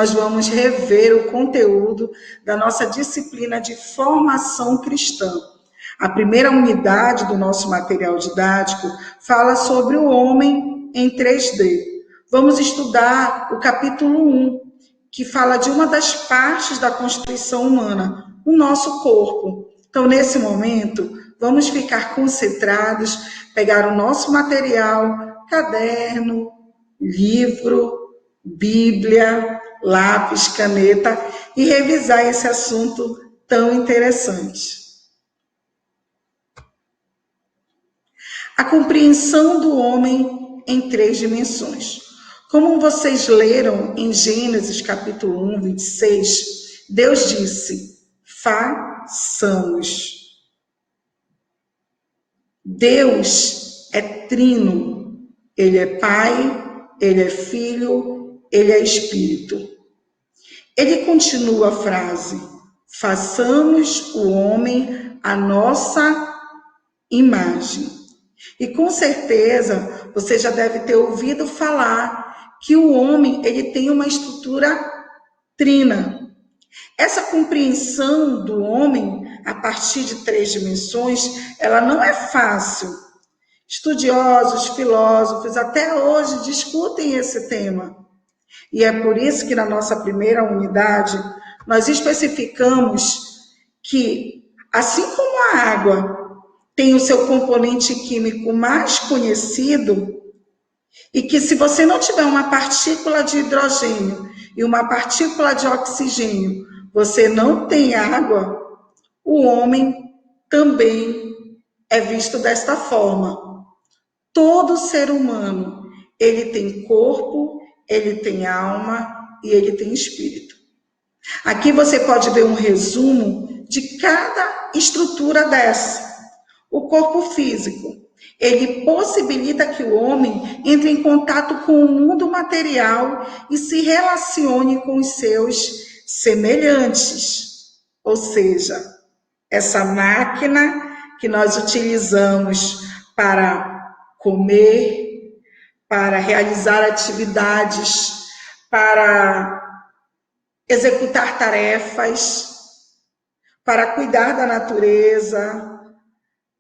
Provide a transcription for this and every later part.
nós vamos rever o conteúdo da nossa disciplina de formação cristã. A primeira unidade do nosso material didático fala sobre o homem em 3D. Vamos estudar o capítulo 1, que fala de uma das partes da constituição humana, o nosso corpo. Então, nesse momento, vamos ficar concentrados, pegar o nosso material, caderno, livro, Bíblia, lápis, caneta e revisar esse assunto tão interessante. A compreensão do homem em 3 dimensões. Como vocês leram em Gênesis capítulo 1, 26, Deus disse, façamos. Deus é trino, Ele é Pai, Ele é Filho, Ele é Espírito. Ele continua a frase, façamos o homem à nossa imagem. E com certeza você já deve ter ouvido falar que o homem ele tem uma estrutura trina. Essa compreensão do homem a partir de 3 dimensões, ela não é fácil. Estudiosos, filósofos, até hoje discutem esse tema. E é por isso que na nossa primeira unidade, nós especificamos que, assim como a água tem o seu componente químico mais conhecido, e que se você não tiver uma partícula de hidrogênio e uma partícula de oxigênio, você não tem água, o homem também é visto desta forma. Todo ser humano, ele tem corpo, ele tem alma e ele tem espírito. Aqui você pode ver um resumo de cada estrutura dessa. O corpo físico, ele possibilita que o homem entre em contato com o mundo material e se relacione com os seus semelhantes. Ou seja, essa máquina que nós utilizamos para comer, para realizar atividades, para executar tarefas, para cuidar da natureza,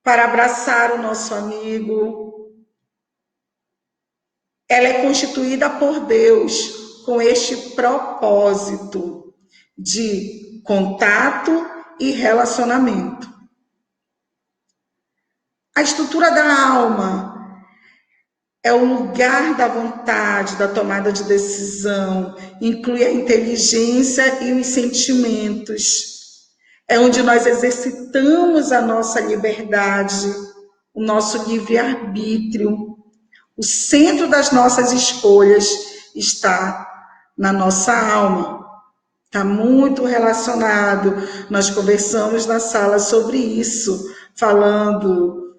para abraçar o nosso amigo. Ela é constituída por Deus com este propósito de contato e relacionamento. A estrutura da alma é o lugar da vontade, da tomada de decisão, inclui a inteligência e os sentimentos. É onde nós exercitamos a nossa liberdade, o nosso livre-arbítrio. O centro das nossas escolhas está na nossa alma. Está muito relacionado. Nós conversamos na sala sobre isso, falando,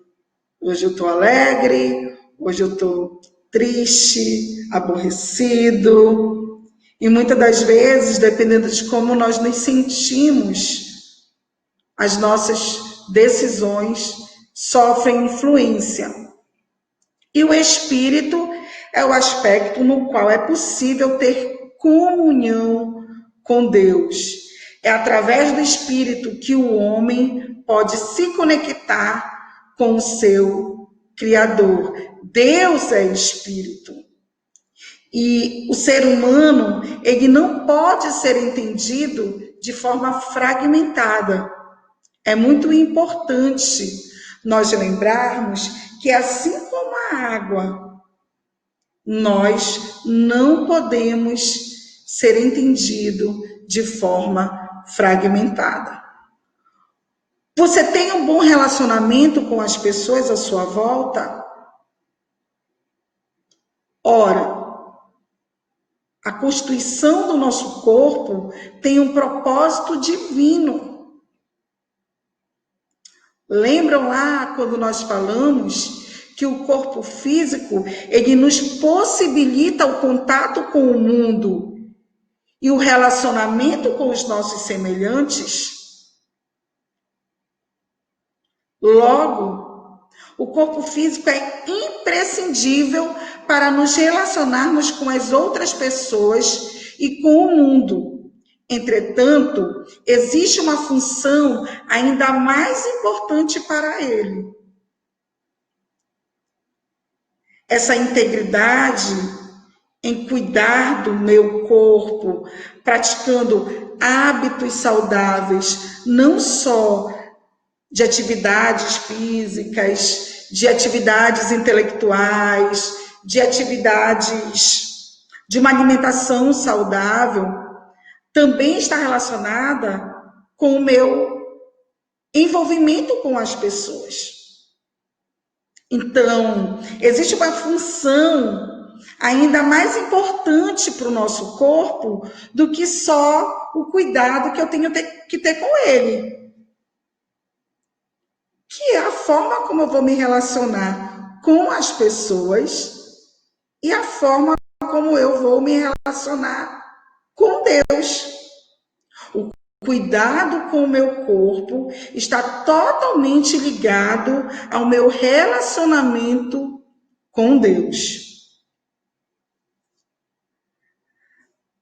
hoje eu estou alegre, hoje eu estou triste, aborrecido. E muitas das vezes, dependendo de como nós nos sentimos, as nossas decisões sofrem influência. E o espírito é o aspecto no qual é possível ter comunhão com Deus. É através do espírito que o homem pode se conectar com o seu Criador. Deus é espírito. E o ser humano, ele não pode ser entendido de forma fragmentada. É muito importante nós lembrarmos que, assim como a água, nós não podemos ser entendidos de forma fragmentada. Você tem um bom relacionamento com as pessoas à sua volta? Ora, a constituição do nosso corpo tem um propósito divino. Lembram lá quando nós falamos que o corpo físico, ele nos possibilita o contato com o mundo e o relacionamento com os nossos semelhantes? Logo, o corpo físico é imprescindível para nos relacionarmos com as outras pessoas e com o mundo. Entretanto, existe uma função ainda mais importante para ele. Essa integridade em cuidar do meu corpo, praticando hábitos saudáveis, não só de atividades físicas, de atividades intelectuais, de atividades de uma alimentação saudável, também está relacionada com o meu envolvimento com as pessoas. Então, existe uma função ainda mais importante para o nosso corpo do que só o cuidado que eu tenho que ter com ele, que é a forma como eu vou me relacionar com as pessoas e a forma como eu vou me relacionar com Deus. O cuidado com o meu corpo está totalmente ligado ao meu relacionamento com Deus.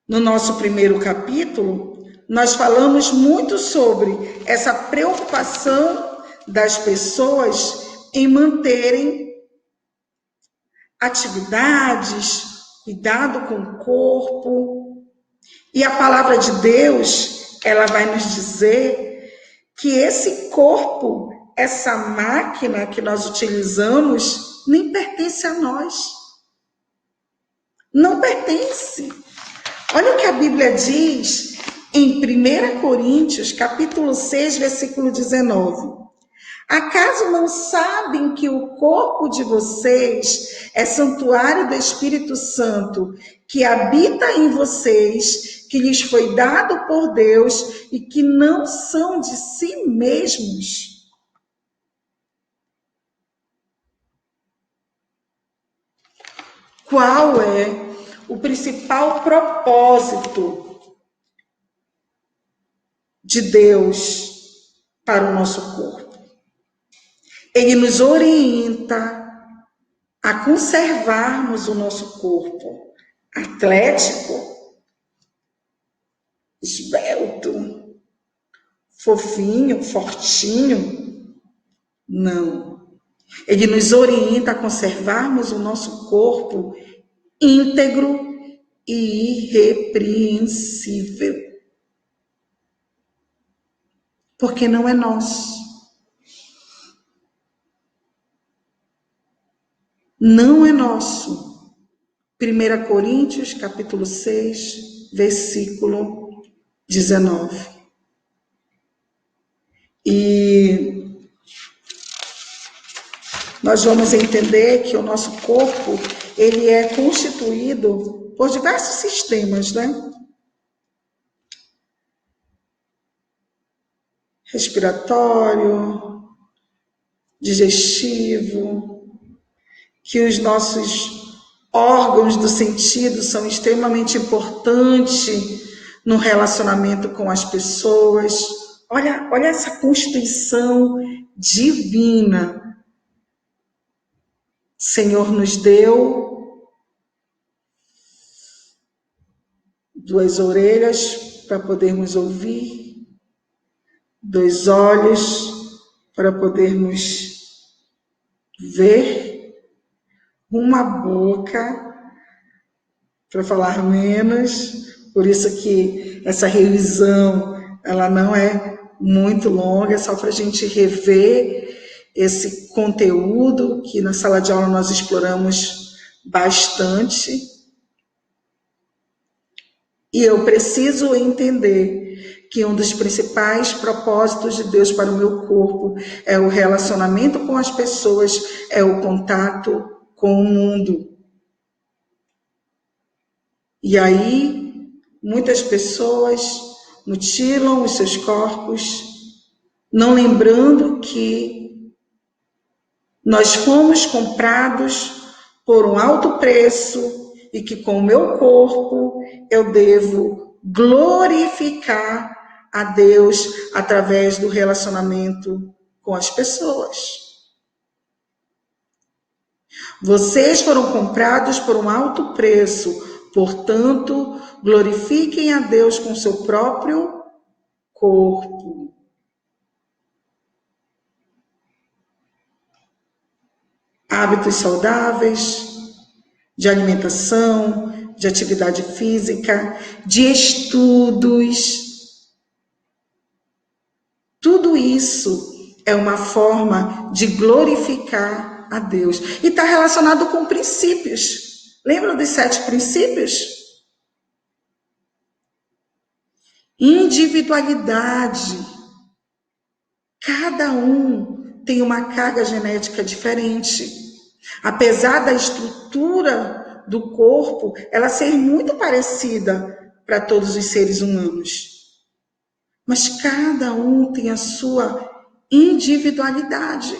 No nosso primeiro capítulo, nós falamos muito sobre essa preocupação das pessoas em manterem atividades, cuidado com o corpo. E a palavra de Deus, ela vai nos dizer que esse corpo, essa máquina que nós utilizamos, nem pertence a nós. Não pertence. Olha o que a Bíblia diz em 1 Coríntios, capítulo 6, versículo 19. Acaso não sabem que o corpo de vocês é santuário do Espírito Santo, que habita em vocês, que lhes foi dado por Deus e que não são de si mesmos? Qual é o principal propósito de Deus para o nosso corpo? Ele nos orienta a conservarmos o nosso corpo atlético, esbelto, fofinho, fortinho. Não. Ele nos orienta a conservarmos o nosso corpo íntegro e irrepreensível. Porque não é nosso. Não é nosso. 1 Coríntios, capítulo 6, versículo 19. E nós vamos entender que o nosso corpo, ele é constituído por diversos sistemas, né? Respiratório, digestivo, que os nossos órgãos do sentido são extremamente importantes no relacionamento com as pessoas. Olha essa constituição divina. O Senhor nos deu 2 orelhas para podermos ouvir, 2 olhos para podermos ver, uma boca para falar menos. Por isso que essa revisão, ela não é muito longa, é só para a gente rever esse conteúdo que na sala de aula nós exploramos bastante. E eu preciso entender que um dos principais propósitos de Deus para o meu corpo é o relacionamento com as pessoas, é o contato com o mundo. E aí, muitas pessoas mutilam os seus corpos, não lembrando que nós fomos comprados por um alto preço e que com o meu corpo eu devo glorificar a Deus através do relacionamento com as pessoas. Vocês foram comprados por um alto preço, Portanto, glorifiquem a Deus com seu próprio corpo. Hábitos saudáveis, de alimentação, de atividade física, de estudos. Tudo isso é uma forma de glorificar a Deus. E está relacionado com princípios. Lembra dos 7 princípios? Individualidade. Cada um tem uma carga genética diferente. Apesar da estrutura do corpo, ela ser muito parecida para todos os seres humanos. Mas cada um tem a sua individualidade.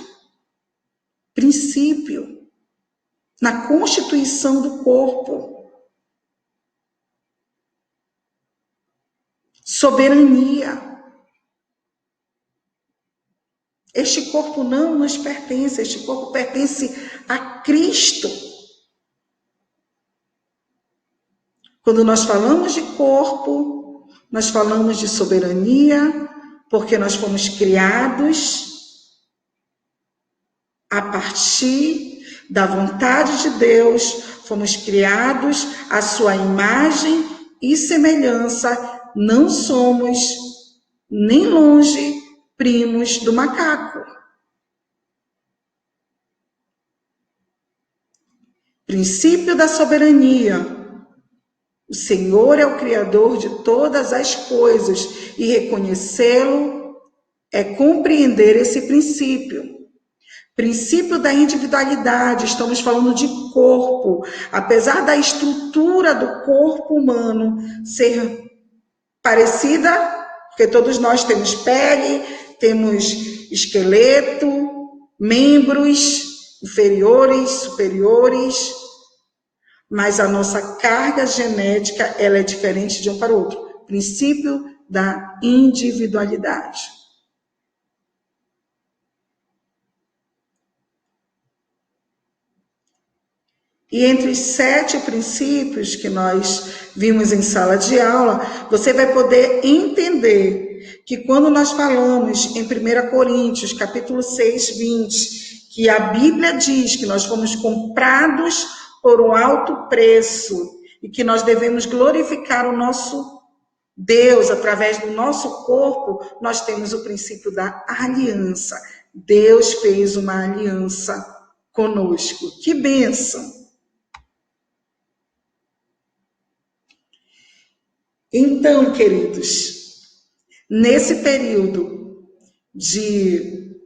Princípio. Na constituição do corpo. Soberania. Este corpo não nos pertence, este corpo pertence a Cristo. Quando nós falamos de corpo, nós falamos de soberania, porque nós fomos criados a partir da vontade de Deus, fomos criados à sua imagem e semelhança, não somos nem longe primos do macaco. Princípio da soberania. O Senhor é o Criador de todas as coisas e reconhecê-lo é compreender esse princípio. Princípio da individualidade, estamos falando de corpo. Apesar da estrutura do corpo humano ser parecida, porque todos nós temos pele, temos esqueleto, membros inferiores, superiores, mas a nossa carga genética ela é diferente de um para o outro. Princípio da individualidade. E entre os 7 princípios que nós vimos em sala de aula, você vai poder entender que quando nós falamos em 1 Coríntios, capítulo 6, 20, que a Bíblia diz que nós fomos comprados por um alto preço e que nós devemos glorificar o nosso Deus através do nosso corpo, nós temos o princípio da aliança. Deus fez uma aliança conosco. Que bênção! Então, queridos, nesse período de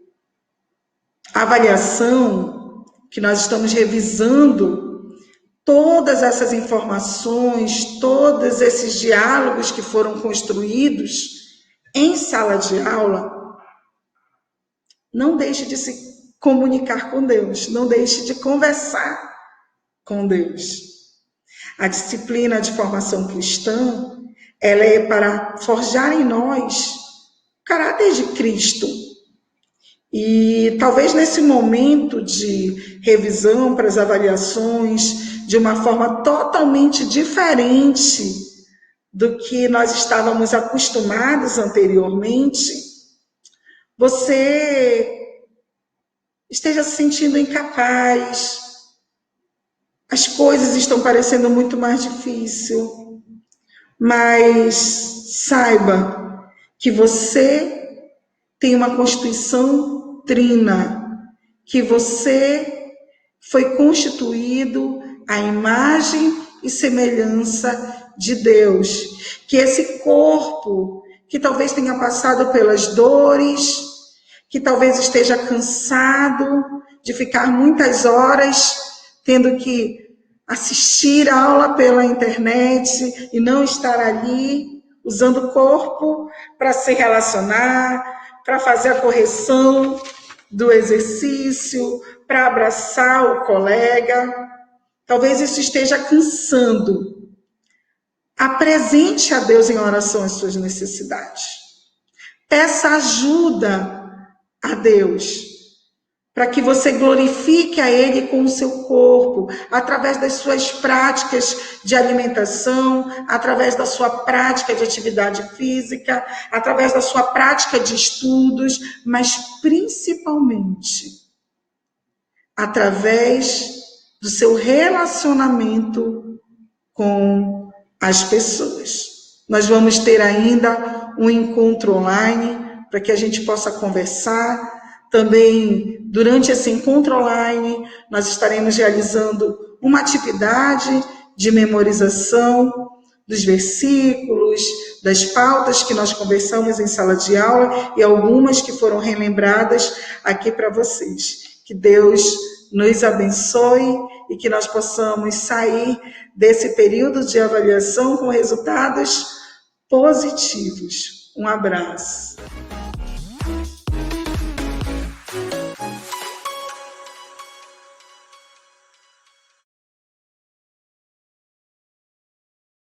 avaliação, que nós estamos revisando todas essas informações, todos esses diálogos que foram construídos em sala de aula, não deixe de se comunicar com Deus, não deixe de conversar com Deus. A disciplina de formação cristã, ela é para forjar em nós o caráter de Cristo. E talvez nesse momento de revisão para as avaliações, de uma forma totalmente diferente do que nós estávamos acostumados anteriormente, você esteja se sentindo incapaz, as coisas estão parecendo muito mais difíceis, mas saiba que você tem uma constituição trina, que você foi constituído à imagem e semelhança de Deus, que esse corpo, que talvez tenha passado pelas dores, que talvez esteja cansado de ficar muitas horas tendo que assistir a aula pela internet e não estar ali, usando o corpo para se relacionar, para fazer a correção do exercício, para abraçar o colega. Talvez isso esteja cansando. Apresente a Deus em oração as suas necessidades. Peça ajuda a Deus para que você glorifique a Ele com o seu corpo, através das suas práticas de alimentação, através da sua prática de atividade física, através da sua prática de estudos, mas principalmente através do seu relacionamento com as pessoas. Nós vamos ter ainda um encontro online para que a gente possa conversar. Também, durante esse encontro online, nós estaremos realizando uma atividade de memorização dos versículos, das pautas que nós conversamos em sala de aula e algumas que foram relembradas aqui para vocês. Que Deus nos abençoe e que nós possamos sair desse período de avaliação com resultados positivos. Um abraço.